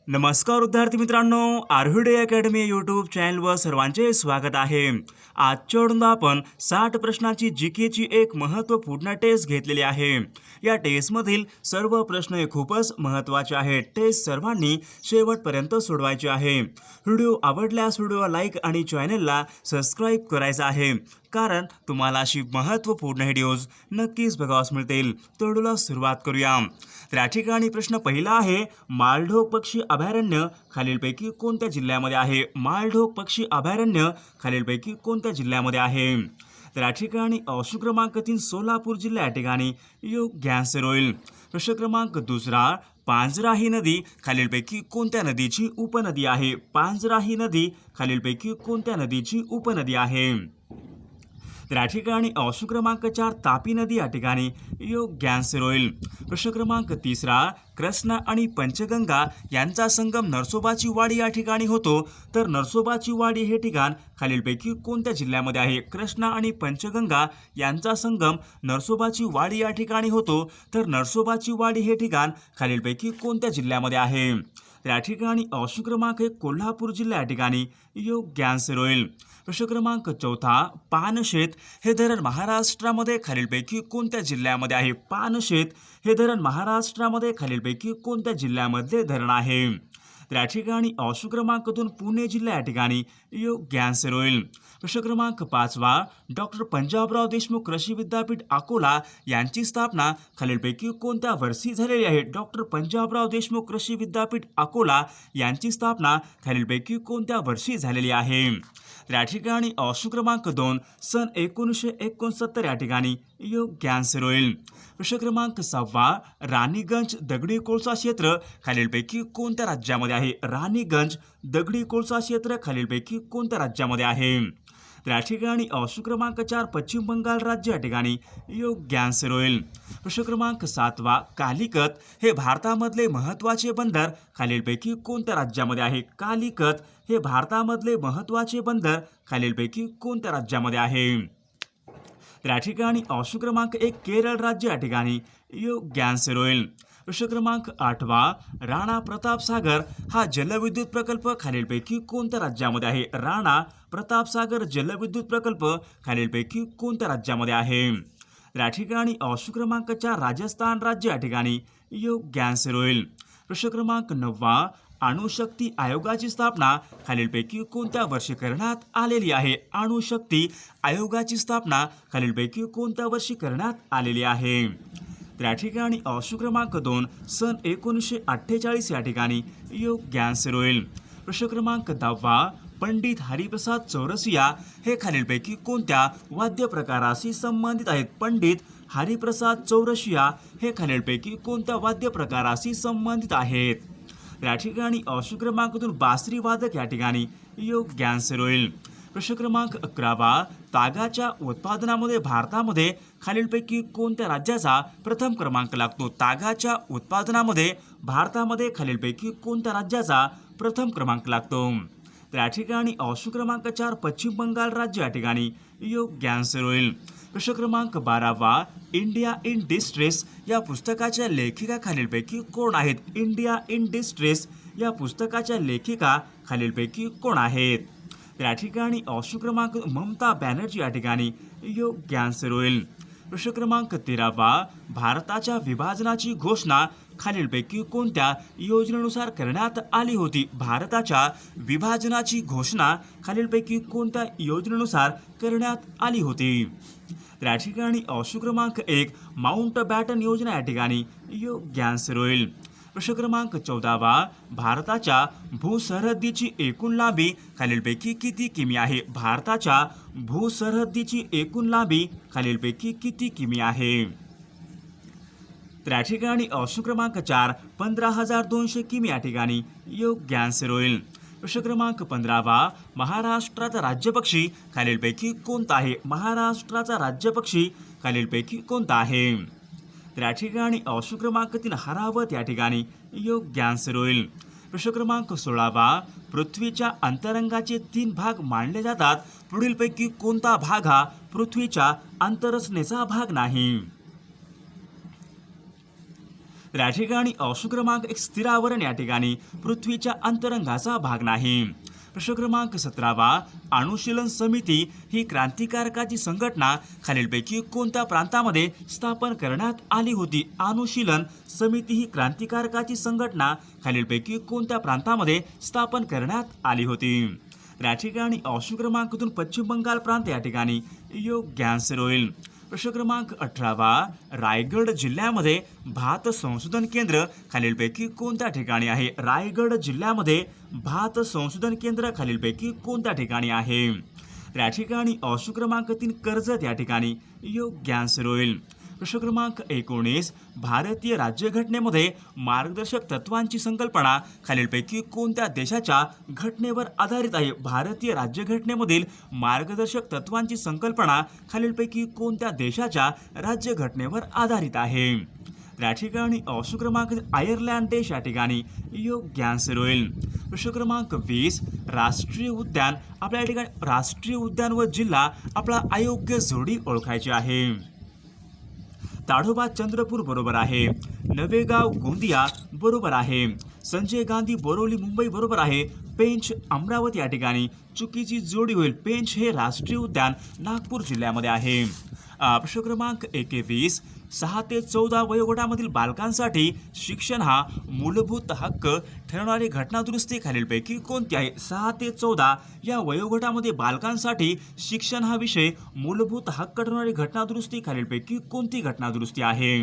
नमस्कार विद्यार्थी मित्रांनो, आर्व्हिडे अकॅडमी यूट्यूब चॅनलवर सर्वांचे स्वागत आहे। आजच्या व्हिडिओमध्ये आपण 60 प्रश्नांची जीकेची एक महत्त्वपूर्ण टेस्ट घेतलेली आहे। या टेस्टमधील सर्व प्रश्न हे खूपच महत्त्वाचे आहेत। टेस्ट सर्वांनी शेवटपर्यंत सोडवायची आहे। व्हिडिओ आवडल्यास व्हिडिओला लाईक आणि चॅनलला सबस्क्राइब करायचं आहे, कारण तुम्हाला अशी महत्त्वपूर्ण व्हिडिओज नक्कीच बघावयास मिळतील। तर व्हिडिओला सुरुवात करूया। तर या ठिकाणी प्रश्न पहिला आहे, मालढोक पक्षी अभयारण्य खालीलपैकी कोणत्या जिल्ह्यामध्ये आहे? मालढोक पक्षी अभयारण्य खालीलपैकी कोणत्या जिल्ह्यामध्ये आहे? तर या ठिकाणी ऑप्शन क्रमांक 3 सोलापूर जिल्हा या ठिकाणी योग्य आन्सर होईल। प्रश्न क्रमांक दुसरा, पांझरा ही नदी खालीलपैकी कोणत्या नदीची उपनदी आहे? पांझरा ही नदी खालीलपैकी कोणत्या नदीची उपनदी आहे? तर या ठिकाणी ऑप्शन क्रमांक 4 तापी नदी या ठिकाणी योग्य आन्सर होईल। प्रश्न क्रमांक तिसरा, कृष्णा आणि पंचगंगा यांचा संगम नरसोबाची वाडी या ठिकाणी होतो, तर नरसोबाची वाडी हे ठिकाण खालीलपैकी कोणत्या जिल्ह्यामध्ये आहे? कृष्णा आणि पंचगंगा यांचा संगम नरसोबाची वाडी या ठिकाणी होतो, तर नरसोबाची वाडी हे ठिकाण खालीलपैकी कोणत्या जिल्ह्यामध्ये आहे? तर या ठिकाणी ऑप्शन क्रमांक 1 कोल्हापूर जिल्हा या ठिकाणी योग्य आन्सर होईल। प्रश्न क्रमांक चौथा, पानशेत हे धरण महाराष्ट्रामध्ये खालीलपैकी कोणत्या जिल्ह्यामध्ये आहे? पानशेत हे धरण महाराष्ट्रामध्ये खालीलपैकी कोणत्या जिल्ह्यामधले धरण आहे? तर या ठिकाणी ऑप्शन क्रमांक 2 पुणे जिल्हा या ठिकाणी योग्य आन्सर होईल। प्रश्न क्रमांक 5, डॉक्टर पंजाबराव देशमुख कृषी विद्यापीठ अकोला यांची स्थापना खालीलपैकी कोणत्या वर्षी झालेली आहे? डॉक्टर पंजाबराव देशमुख कृषी विद्यापीठ अकोला यांची स्थापना खालीलपैकी कोणत्या वर्षी झालेली आहे? तर या ठिकाणी ऑप्शन क्रमांक 2 सन 1969 या ठिकाणी योग्य आन्सर होईल। प्रश्न क्रमांक 6, राणीगंज दगडी कोळसा क्षेत्र खालीलपैकी कोणत्या राज्यामध्ये आहे? राणीगंज दगडी कोळसा क्षेत्र खालीलपैकी कोणत्या राज्यामध्ये आहे? तर या ठिकाणी ऑप्शन क्रमांक 4 पश्चिम बंगाल राज्य या ठिकाणी योग्य आन्सर होईल। प्रश्न क्रमांक 7, कालिकत हे भारतामधले महत्त्वाचे बंदर खालीलपैकी कोणत्या राज्यामध्ये आहे? कालिकत हे भारतामधले महत्त्वाचे बंदर खालीलपैकी कोणत्या राज्यामध्ये आहे? तर या ठिकाणी ऑप्शन क्रमांक 1 केरळ राज्य या ठिकाणी योग्य आन्सर होईल। प्रश्न क्रमांक 8, राणा प्रतापसागर हा जलविद्युत प्रकल्प खालीलपैकी कोणत्या राज्यामध्ये आहे? राणा प्रतापसागर जलविद्युत प्रकल्प खालीलपैकी कोणत्या राज्यामध्ये आहे? तर या ठिकाणी ऑप्शन क्रमांक 4 राजस्थान राज्य या ठिकाणी योग्य आन्सर होईल। प्रश्न क्रमांक 9, अणुशक्ती आयोगाची स्थापना खालीलपैकी कोणत्या वर्षी करण्यात आलेली आहे? अणुशक्ती आयोगाची स्थापना खालीलपैकी कोणत्या वर्षी करण्यात आलेली आहे? तर या ठिकाणी ऑप्शन क्रमांक 2 सन 1948 या ठिकाणी योग्य आन्सर होईल। प्रश्न क्रमांक 10, पंडित हरिप्रसाद चौरसिया हे खालीलपैकी कोणत्या वाद्य प्रकाराशी संबंधित आहेत? पंडित हरिप्रसाद चौरसिया हे खालीलपैकी कोणत्या वाद्य प्रकाराशी संबंधित आहेत? या ठिकाणी ऑप्शन क्रमांक 2 बासरी वादक या ठिकाणी योग्य आन्सर होईल। प्रश्न क्रमांक 11, तागाच्या उत्पादनामध्ये भारतामध्ये खालीलपैकी कोणत्या राज्याचा प्रथम क्रमांक लागतो? तागाच्या उत्पादनामध्ये भारतामध्ये खालीलपैकी कोणत्या राज्याचा प्रथम क्रमांक लागतो? तर या ठिकाणी ऑप्शन क्रमांक 4 पश्चिम बंगाल राज्य या ठिकाणी योग्य आन्सर होईल। प्रश्न क्रमांक 12, इंडिया इन डिस्ट्रेस या पुस्तकाच्या लेखिका खालीलपैकी कोण आहेत? इंडिया इन डिस्ट्रेस या पुस्तकाच्या लेखिका खालीलपैकी कोण आहेत? तर या ठिकाणी ऑप्शन क्रमांक ममता बॅनर्जी या ठिकाणी योग्य आन्सर होईल। प्रश्न क्रमांक 13, भारताच्या विभाजनाची घोषणा खालीलपैकी कोणत्या योजनेनुसार करण्यात आली होती? भारताच्या विभाजनाची घोषणा खालीलपैकी कोणत्या योजनेनुसार करण्यात आली होती? तर या ठिकाणी ऑप्शन क्रमांक 1 माउंट बॅटन योजना या ठिकाणी योग्य आन्सर होईल। प्रश्न क्रमांक 14, भारताच्या भूसरहद्दीची एकूण लांबी खालीलपैकी किती किमी आहे? भारताच्या भूसरहद्दीची एकूण लांबी खालीलपैकी किती किमी आहे? तर या ठिकाणी ऑप्शन क्रमांक 4 15,200 किमी या ठिकाणी योग्य आन्सर होईल। प्रश्न क्रमांक 15, महाराष्ट्राचा राज्यपक्षी खालीलपैकी कोणता आहे? महाराष्ट्राचा राज्यपक्षी खालीलपैकी कोणता आहे? तर या ठिकाणी ऑप्शन क्रमांक 3 हरावत या ठिकाणी योग्य आन्सर होईल। प्रश्न क्रमांक 16, पृथ्वीच्या अंतरंगाचे 3 भाग मानले जातात, पुढीलपैकी कोणता भाग हा पृथ्वीच्या अंतररचनेचा भाग नाही? तर या ठिकाणी ऑप्शन क्रमांक एक स्थिरावरण या ठिकाणी पृथ्वीच्या अंतरंगाचा भाग नाही. प्रश्न क्रमांक 17 अनुशीलन समिती ही क्रांतिकारकाची संघटना खालीलपैकी कोणत्या प्रांतामध्ये स्थापन करण्यात आली होती. अनुशीलन समिती ही क्रांतिकारकाची संघटना खालीलपैकी कोणत्या प्रांतामध्ये स्थापन करण्यात आली होती. या ठिकाणी ऑप्शन क्रमांक 2 पश्चिम बंगाल प्रांत या ठिकाणी योग्य आन्सर होईल. प्रश्न क्रमांक 18 रायगड जिल्ह्यामध्ये भात संशोधन केंद्र खालीलपैकी कोणत्या ठिकाणी आहे. रायगड जिल्ह्यामध्ये भात संशोधन केंद्र खालीलपैकी कोणत्या ठिकाणी आहे. या ठिकाणी ऑप्शन क्रमांक 3 कर्जत या ठिकाणी योग्य आन्सर होईल. प्रश्न क्रमांक 19 भारतीय राज्यघटनेमध्ये मार्गदर्शक तत्वांची संकल्पना खालीलपैकी कोणत्या देशाच्या घटनेवर आधारित आहे. भारतीय राज्यघटनेमधील मार्गदर्शक तत्वांची संकल्पना खालीलपैकी कोणत्या देशाच्या राज्यघटनेवर आधारित आहे. या ठिकाणी ऑप्शन क्रमांक आयर्लंड देश या ठिकाणी योग्य आन्सर होईल. प्रश्न क्रमांक 20 राष्ट्रीय उद्यान आपल्या ठिकाणी राष्ट्रीय उद्यान व जिल्हा आपला अयोग्य जोडी ओळखायची आहे. ताडोबा चंद्रपूर बरोबर आहे. नवेगाव गोंदिया बरोबर आहे. संजय गांधी बोरिवली मुंबई बरोबर आहे. पेंच अमरावती या ठिकाणी चुकीची जोडी होईल. पेंच हे राष्ट्रीय उद्यान नागपूर जिल्ह्यामध्ये आहे. प्रश्न क्रमांक 21 6 ते 14 वयोगटामधील बालकांसाठी शिक्षण हा मूलभूत हक्क ठरवणारी घटनादुरुस्ती खालीलपैकी कोणती आहे. 6 ते 14 या वयोगटामध्ये बालकांसाठी शिक्षण हा विषय मूलभूत हक्क ठरवणारी घटनादुरुस्ती खालीलपैकी कोणती घटनादुरुस्ती आहे.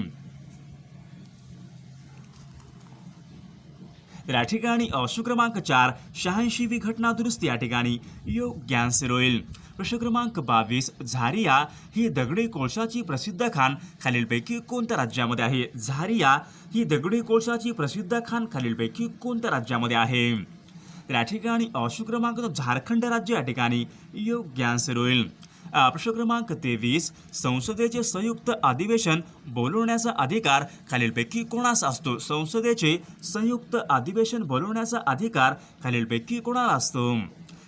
तर या ठिकाणी ऑप्शन क्रमांक 4 86वी घटनादुरुस्ती या ठिकाणी योग्य आन्सर होईल. प्रश्न क्रमांक 22 झारिया ही दगडी कोळशाची प्रसिद्ध खाण खालीलपैकी कोणत्या राज्यामध्ये आहे. झारिया ही दगडी कोळशाची प्रसिद्ध खाण खालीलपैकी कोणत्या राज्यामध्ये आहे. तर या ठिकाणी ऑप्शन क्रमांक 2 झारखंड राज्य या ठिकाणी योग्य आन्सर होईल. प्रश्न क्रमांक 23 संसदेचे संयुक्त अधिवेशन बोलवण्याचा अधिकार खालीलपैकी कोणास असतो. संसदेचे संयुक्त अधिवेशन बोलवण्याचा अधिकार खालीलपैकी कोणाला असतो.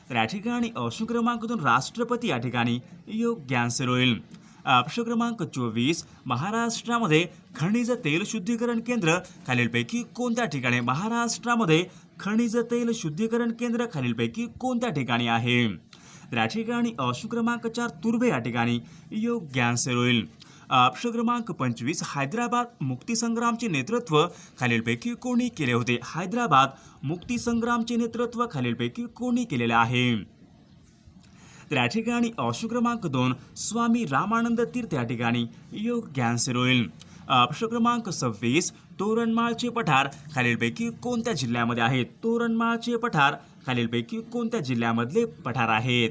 तर या ठिकाणी ऑप्शन क्रमांक 2 राष्ट्रपती या ठिकाणी योग्य आन्सर होईल. प्रश्न क्रमांक 24 महाराष्ट्रामध्ये खनिज तेल शुद्धीकरण केंद्र खालीलपैकी कोणत्या ठिकाणी. महाराष्ट्रामध्ये खनिज तेल शुद्धीकरण केंद्र खालीलपैकी कोणत्या ठिकाणी आहे. तर या ठिकाणी ऑप्शन क्रमांक 4 तुर्भे या ठिकाणी योग्य आन्सर होईल. प्रश्न क्रमांक 25 हैदराबाद मुक्तीसंग्रामचे नेतृत्व खालीलपैकी कोणी केले होते. हैदराबाद मुक्तीसंग्रामचे नेतृत्व खालीलपैकी कोणी केलेले आहे. तर या ठिकाणी ऑप्शन क्रमांक 2 स्वामी रामानंद तीर्थ या ठिकाणी योग्य आन्सर होईल. प्रश्न क्रमांक 26 तोरणमाळचे पठार खालीलपैकी कोणत्या जिल्ह्यामध्ये आहेत. तोरणमाळचे पठार खालीलपैकी कोणत्या जिल्ह्यामधले पठार आहेत.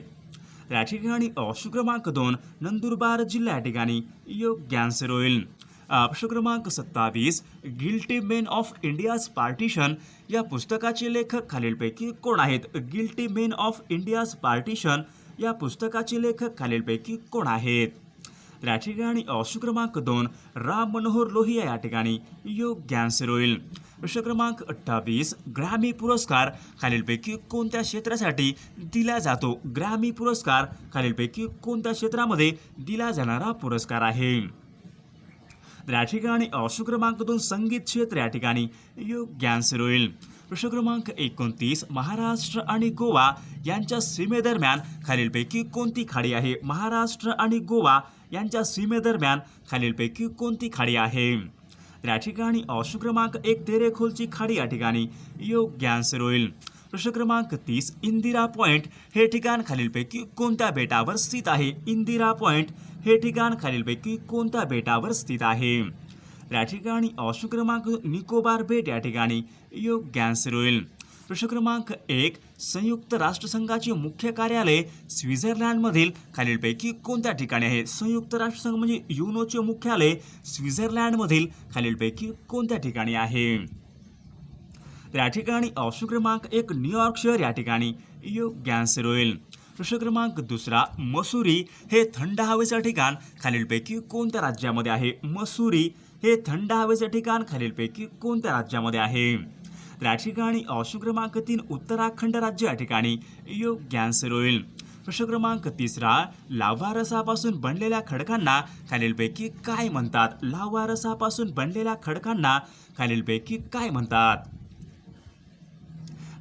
या ठिकाणी ऑप्शन क्रमांक 2 नंदुरबार जिल्हा या ठिकाणी योग्य आन्सर होईल. प्रश्न क्रमांक 27 guilty main of India's partition या पुस्तकाचे लेखक खालीलपैकी कोण आहेत. Guilty main of India's partition या पुस्तकाचे लेखक खालीलपैकी कोण आहेत. या ठिकाणी ऑप्शन क्रमांक 2 राम मनोहर लोहिया या ठिकाणी योग्य आन्सर होईल. प्रश्न क्रमांक 28 ग्रॅमी पुरस्कार खालीलपैकी कोणत्या क्षेत्रासाठी दिला जातो. ग्रॅमी पुरस्कार खालीलपैकी कोणत्या क्षेत्रामध्ये दिला जाणारा पुरस्कार आहे. या ठिकाणी ऑप्शन क्रमांक 2 संगीत क्षेत्र या ठिकाणी योग्य आन्सर होईल. प्रश्न क्रमांक 29 महाराष्ट्र आणि गोवा यांच्या सीमेदरम्यान खालीलपैकी कोणती खाडी आहे. महाराष्ट्र आणि गोवा यांच्या सीमेदरम्यान खालीलपैकी कोणती खाडी आहे. या ठिकाणी ऑप्शन क्रमांक 1 तेरेखोलची खाडी या ठिकाणी योग्य आन्सर होईल. प्रश्न क्रमांक 30 इंदिरा पॉइंट हे ठिकाण खालीलपैकी कोणत्या बेटावर स्थित आहे. इंदिरा पॉइंट हे ठिकाण खालीलपैकी कोणत्या बेटावर स्थित आहे. या ठिकाणी ऑप्शन क्रमांक निकोबार बेट या ठिकाणी योग्य आन्सर होईल. प्रश्न क्रमांक 1 संयुक्त राष्ट्रसंघाचे मुख्य कार्यालय स्वित्झर्लंडमधील खालीलपैकी कोणत्या ठिकाणी आहे. संयुक्त राष्ट्रसंघ म्हणजे युनोचे मुख्यालय स्वित्झर्लंडमधील खालीलपैकी कोणत्या ठिकाणी आहे. या ठिकाणी ऑप्शन क्रमांक 1 न्यूयॉर्क शहर या ठिकाणी योग्य आन्सर होईल. प्रश्न क्रमांक 2 मसुरी हे थंड हवेचे ठिकाण खालीलपैकी कोणत्या राज्यामध्ये आहे. मसुरी हे थंड हवेचे ठिकाण खालीलपैकी कोणत्या राज्यामध्ये आहे. या ठिकाणी ऑप्शन क्रमांक 3 उत्तराखंड राज्य या ठिकाणी योग्य आन्सर होईल. प्रश्न क्रमांक 3 लाव्हा रसापासून बनलेल्या खडकांना खालीलपैकी काय म्हणतात? लाव्हा रसापासून बनलेल्या खडकांना खालीलपैकी काय म्हणतात?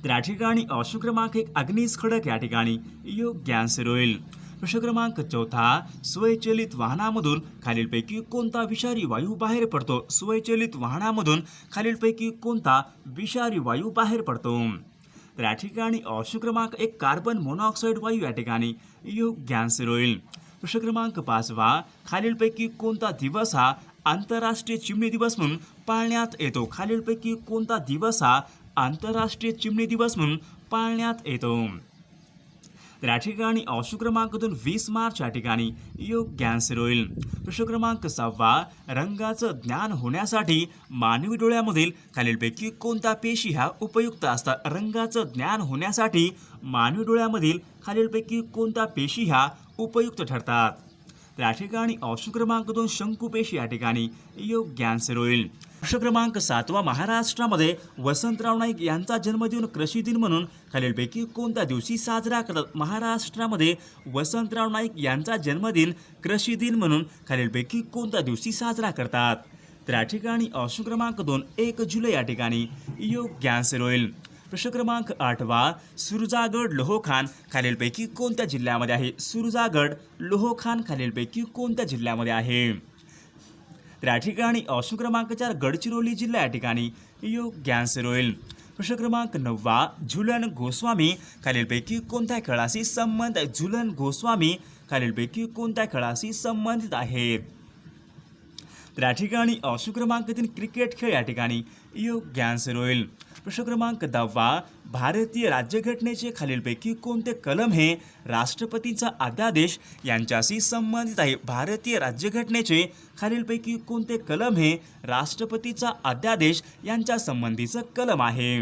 तर या ठिकाणी ऑप्शन क्रमांक 1 अग्निज खडक या ठिकाणी योग्य आन्सर होईल. प्रश्न क्रमांक 4 स्वयंचलित वाहनामधून खालीलपैकी कोणता विषारी वायू बाहेर पडतो? स्वयंचलित वाहनामधून खालीलपैकी कोणता विषारी वायू बाहेर पडतो? तर या ठिकाणी ऑप्शन क्रमांक 1 कार्बन मोनॉक्साईड वायू या ठिकाणी योग्य आन्सर होईल. प्रश्न क्रमांक 5 खालीलपैकी कोणता दिवस हा आंतरराष्ट्रीय चिमणी दिवस म्हणून पाळण्यात येतो? खालीलपैकी कोणता दिवस हा आंतरराष्ट्रीय चिमणी दिवस म्हणून पाळण्यात येतो? तर या ठिकाणी ऑप्शन क्रमांक 2 20 मार्च या ठिकाणी योग्य आन्सर होईल. प्रश्न क्रमांक 6 रंगाचं ज्ञान होण्यासाठी मानवी डोळ्यामधील खालीलपैकी कोणत्या पेशी ह्या उपयुक्त असतात? रंगाचं ज्ञान होण्यासाठी मानवी डोळ्यामधील खालीलपैकी कोणत्या पेशी ह्या उपयुक्त ठरतात? तर या ठिकाणी ऑप्शन क्रमांक 2 शंकुपेशी या ठिकाणी योग्य आन्सर होईल. प्रश्न क्रमांक 7 महाराष्ट्रामध्ये वसंतराव नाईक यांचा जन्मदिन कृषी दिन म्हणून खालीलपैकी कोणत्या दिवशी साजरा करतात? महाराष्ट्रामध्ये वसंतराव नाईक यांचा जन्मदिन कृषी दिन म्हणून खालीलपैकी कोणत्या दिवशी साजरा करतात? तर या ठिकाणी ऑप्शन क्रमांक 2 1 जुलै या ठिकाणी योग्य आन्सर होईल. प्रश्न क्रमांक 8 सुरजागड लोहोखान खालीलपैकी कोणत्या जिल्ह्यामध्ये आहे? सुरजागड लोहोखान खालीलपैकी कोणत्या जिल्ह्यामध्ये आहे? तर या ठिकाणी ऑप्शन क्रमांक 4 गडचिरोली जिल्हा या ठिकाणी योग्य आन्सर होईल. प्रश्न क्रमांक 9 झुलन गोस्वामी खालीलपैकी कोणत्या खेळाशी संबंधित आहे? झुलन गोस्वामी खालीलपैकी कोणत्या खेळाशी संबंधित आहेत? तर या ठिकाणी ऑप्शन क्रमांक 3 क्रिकेट खेळ या ठिकाणी योग्य आन्सर होईल. प्रश्न क्रमांक 10 भारतीय राज्यघटनेचे खालीलपैकी कोणते कलम हे राष्ट्रपतींचा अध्यादेश यांच्याशी संबंधित आहे? भारतीय राज्यघटनेचे खालीलपैकी कोणते कलम हे राष्ट्रपतीचा अध्यादेश यांच्या संबंधीचं कलम आहे?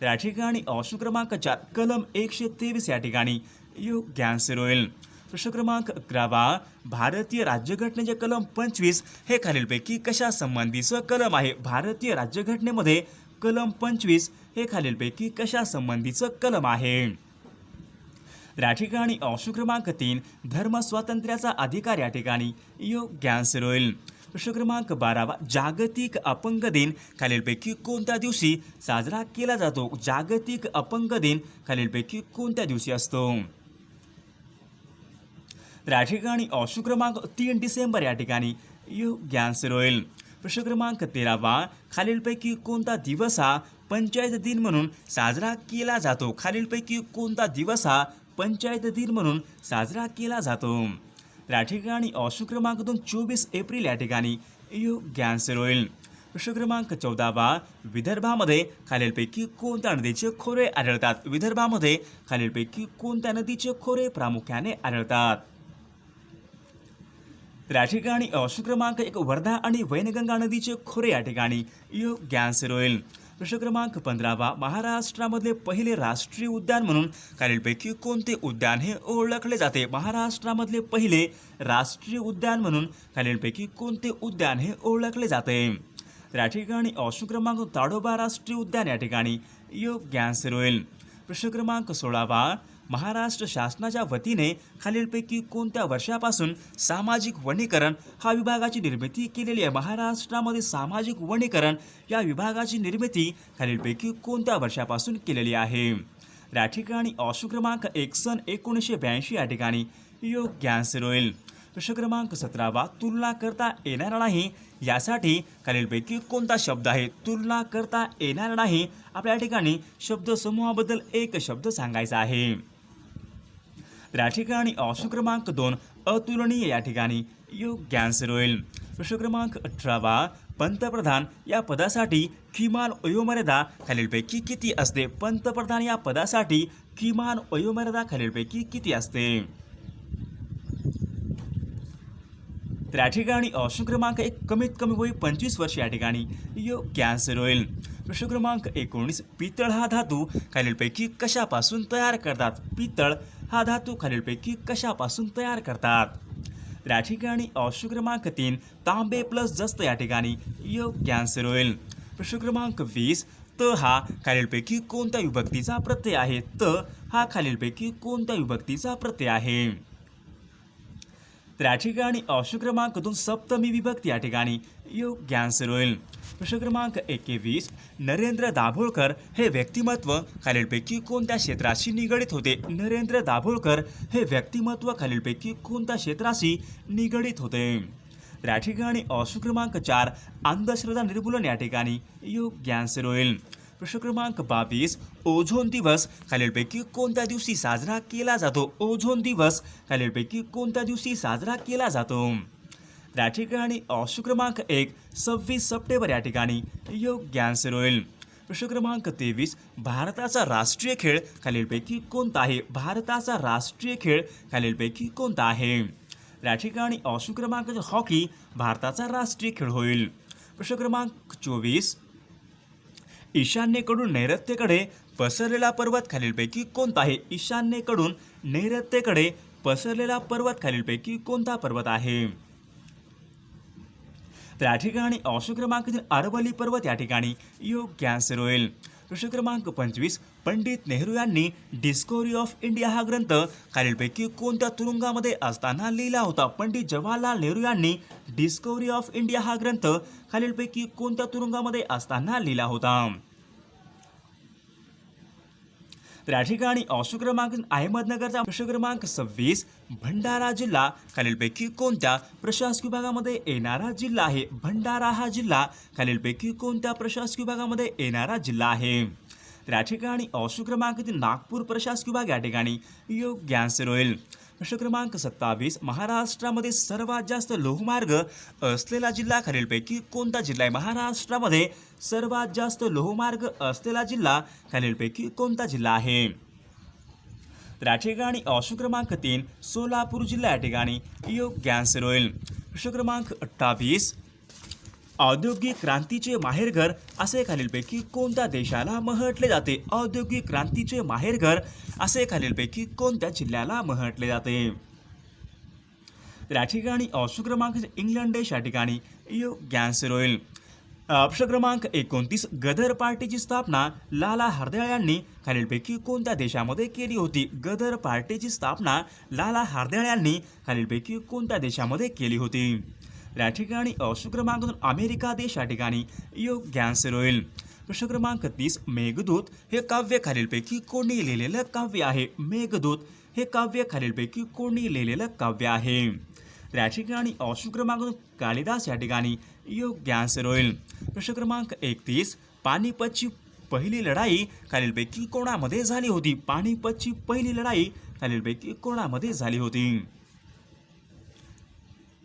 तर या ठिकाणी ऑप्शन क्रमांक 4 कलम 123 या ठिकाणी योग्य आन्सर होईल. प्रश्न क्रमांक 11 भारतीय राज्यघटनेचे कलम 25 हे खालीलपैकी कशा संबंधीचं कलम आहे? भारतीय राज्यघटनेमध्ये कलम 25 हे खालीलपैकी कशा संबंधीचं कलम आहे? तर या ठिकाणी ऑप्शन क्रमांक 3 धर्म स्वातंत्र्याचा अधिकार या ठिकाणी योग्य आन्सर होईल. प्रश्न क्रमांक 12 जागतिक अपंग दिन खालीलपैकी कोणत्या दिवशी साजरा केला जातो? जागतिक अपंग दिन खालीलपैकी कोणत्या दिवशी असतो? तर या ठिकाणी ऑप्शन क्रमांक 3 डिसेंबर या ठिकाणी योग्य आन्सर होईल. प्रश्न क्रमांक 13 खालीलपैकी कोणता दिवस हा पंचायत दिन म्हणून साजरा केला जातो? खालीलपैकी कोणता दिवस हा पंचायत दिन म्हणून साजरा केला जातो? तर या ठिकाणी ऑप्शन क्रमांक 2 24 एप्रिल या ठिकाणी योग्य आन्सर होईल. प्रश्न क्रमांक 14 विदर्भामध्ये खालीलपैकी कोणत्या नदीचे खोरे आढळतात? विदर्भामध्ये खालीलपैकी कोणत्या नदीचे खोरे प्रामुख्याने आढळतात? तर या ठिकाणी ऑप्शन क्रमांक 1 वर्धा आणि वैनगंगा नदीचे खोरे या ठिकाणी योग्य आन्सर होईल. प्रश्न क्रमांक 15 महाराष्ट्रामधले पहिले राष्ट्रीय उद्यान म्हणून खालीलपैकी कोणते उद्यान हे ओळखले जाते? महाराष्ट्रामधले पहिले राष्ट्रीय उद्यान म्हणून खालीलपैकी कोणते उद्यान हे ओळखले जाते? तर या ठिकाणी ऑप्शन क्रमांक ताडोबा राष्ट्रीय उद्यान या ठिकाणी योग्य आन्सर होईल. प्रश्न क्रमांक 16 महाराष्ट्र शासनाच्या वतीने खालीलपैकी कोणत्या वर्षापासून सामाजिक वनीकरण हा विभागाची निर्मिती केलेली आहे? महाराष्ट्रामध्ये सामाजिक वनीकरण या विभागाची निर्मिती खालीलपैकी कोणत्या वर्षापासून केलेली आहे? तर या ठिकाणी ऑप्शन क्रमांक 1 सन 1982 या ठिकाणी योग्य आन्सर होईल. प्रश्न क्रमांक 17 तुलना करता येणार नाही यासाठी खालीलपैकी कोणता शब्द आहे? तुलना करता येणार नाही आपल्या ठिकाणी शब्दसमूहाबद्दल एक शब्द सांगायचा आहे. तर या ठिकाणी ऑप्शन क्रमांक 2 अतुलनीय या ठिकाणी योग्य आन्सर होईल. प्रश्न क्रमांक 18 पंतप्रधान या पदासाठी किमान वयोमर्यादा खालीलपैकी किती असते? पंतप्रधान या पदासाठी किमान वयोमर्यादा खालीलपैकी किती असते? तर या ठिकाणी ऑप्शन क्रमांक 1 कमीत कमी वय 25 वर्ष या ठिकाणी योग्य आन्सर होईल. प्रश्न क्रमांक 19 पितळ हा धातू खालीलपैकी कशापासून तयार करतात? पितळ हा धातू खालीलपैकी कशापासून तयार करतात? तर या ठिकाणी ऑप्शन क्रमांक 3 तांबे प्लस जस्त या ठिकाणी योग्य आन्सर होईल. प्रश्न क्रमांक 20 त हा खालीलपैकी कोणत्या विभक्तीचा प्रत्यय आहे? त हा खालीलपैकी कोणत्या विभक्तीचा प्रत्यय आहे? तर या ठिकाणी ऑप्शन क्रमांक 2 सप्तमी विभक्ती या ठिकाणी योग्य आन्सर होईल. प्रश्न क्रमांक 21 नरेंद्र दाभोळकर हे व्यक्तिमत्व खालीलपैकी कोणत्या क्षेत्राशी निगडित होते? नरेंद्र दाभोळकर हे व्यक्तिमत्व खालीलपैकी कोणत्या क्षेत्राशी निगडित होते? तर या ठिकाणी ऑप्शन क्रमांक 4 अंधश्रद्धा निर्मूलन या ठिकाणी योग्य आन्सर होईल. प्रश्न क्रमांक 22 ओझोन दिवस खालीलपैकी कोणत्या दिवशी साजरा केला जातो? ओझोन दिवस खालीलपैकी कोणत्या दिवशी साजरा केला जातो? या ठिकाणी ऑप्शन क्रमांक 1 26 सप्टेंबर या ठिकाणी योग्य आन्सर होईल. प्रश्न क्रमांक 23 भारताचा राष्ट्रीय खेळ खालीलपैकी कोणता आहे? भारताचा राष्ट्रीय खेळ खालीलपैकी कोणता आहे? या ठिकाणी ऑप्शन क्रमांक हॉकी भारताचा राष्ट्रीय खेळ होईल. प्रश्न क्रमांक 24 ईशान्येकडून नैऋत्येकडे पसरलेला पर्वत खालीलपैकी कोणता आहे? ईशान्येकडून नैऋत्येकडे पसरलेला पर्वत खालीलपैकी कोणता पर्वत आहे? तर या ठिकाणी ऑप्शन क्रमांक 3 अरवली पर्वत या ठिकाणी योग्य आन्सर होईल. प्रश्न क्रमांक 25 पंडित नेहरू यांनी डिस्कव्हरी ऑफ इंडिया हा ग्रंथ खालीलपैकी कोणत्या तुरुंगामध्ये असताना लिहिला होता? पंडित जवाहरलाल नेहरू यांनी डिस्कव्हरी ऑफ इंडिया हा ग्रंथ खालीलपैकी कोणत्या तुरुंगामध्ये असताना लिहिला होता? तर या ठिकाणी ऑप्शन क्रमांक अहमदनगरचा. प्रश्न क्रमांक 26 भंडारा जिल्हा खालीलपैकी कोणत्या प्रशासकीय विभागामध्ये येणारा जिल्हा आहे? भंडारा हा जिल्हा खालीलपैकी कोणत्या प्रशासकीय विभागामध्ये येणारा जिल्हा आहे? तर या ठिकाणी ऑप्शन क्रमांक 3 नागपूर प्रशासकीय विभाग या ठिकाणी योग्य आन्सर होईल. प्रश्न क्रमांक 27 महाराष्ट्रामध्ये सर्वात जास्त लोहमार्ग असलेला जिल्हा खालीलपैकी कोणता जिल्हा आहे? महाराष्ट्रामध्ये सर्वात जास्त लोहमार्ग असलेला जिल्हा खालीलपैकी कोणता जिल्हा आहे? तर या ठिकाणी ऑप्शन क्रमांक 3 सोलापूर जिल्हा या ठिकाणी योग्य आन्सर होईल. प्रश्न क्रमांक 28 औद्योगिक क्रांतीचे माहेरघर असे खालीलपैकी कोणत्या देशाला म्हटले जाते? औद्योगिक क्रांतीचे माहेरघर असे खालीलपैकी कोणत्या जिल्ह्याला म्हटले जाते? तर या ठिकाणी ऑप्शन क्रमांक इंग्लंड देश या ठिकाणी योग्य आन्सर होईल. प्रश्न क्रमांक 29 गदर पार्टीची स्थापना लाला हरदयाळ यांनी खालीलपैकी कोणत्या देशामध्ये केली होती? गदर पार्टीची स्थापना लाला हरदयाळ यांनी खालीलपैकी कोणत्या देशामध्ये केली होती? या ठिकाणी ऑप्शन क्रमांक 2 अमेरिका देश या ठिकाणी योग्य आन्सर होईल. प्रश्न क्रमांक 30 मेघदूत हे काव्य खालीलपैकी कोणी लिहिलेलं काव्य आहे? मेघदूत हे काव्य खालीलपैकी कोणी लिहिलेलं काव्य आहे? या ठिकाणी ऑप्शन क्रमांक 2 कालिदास या ठिकाणी योग्य आन्सर होईल. प्रश्न क्रमांक 31 पानिपतची पहिली लढाई खालीलपैकी कोणामध्ये झाली होती? पानिपतची पहिली लढाई खालीलपैकी कोणामध्ये झाली होती?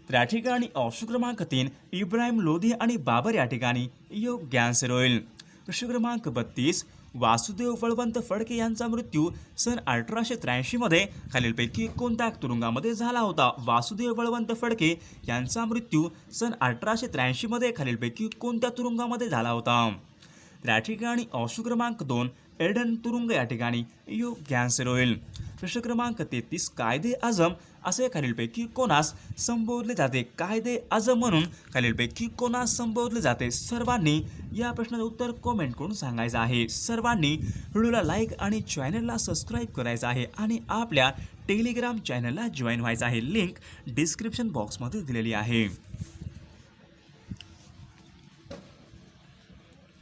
तर या ठिकाणी ऑप्शन क्रमांक 3 इब्राहिम लोधी आणि बाबर या ठिकाणी योग्य आन्सर होईल. प्रश्न क्रमांक 32 वासुदेव बळवंत फडके यांचा मृत्यू सन 1883 मध्ये खालीलपैकी कोणत्या तुरुंगामध्ये झाला होता? वासुदेव बळवंत फडके यांचा मृत्यू सन 1883 मध्ये खालीलपैकी कोणत्या तुरुंगामध्ये झाला होता? तर या ठिकाणी ऑप्शन क्रमांक 2 एडन तुरुंग या ठिकाणी योग्य आन्सर होईल. प्रश्न क्रमांक 33 कायदे आझम असे खालीलपैकी कोणास संबोधले जाते? कायदे आझम म्हणून खालीलपैकी कोणास संबोधले जाते? सर्वांनी या प्रश्नाचं उत्तर कॉमेंट करून सांगायचं आहे. सर्वांनी व्हिडिओला लाईक आणि चॅनलला सबस्क्राईब करायचं आहे आणि आपल्या टेलिग्राम चॅनलला जॉईन व्हायचं आहे. लिंक डिस्क्रिप्शन बॉक्समध्ये दिलेली आहे.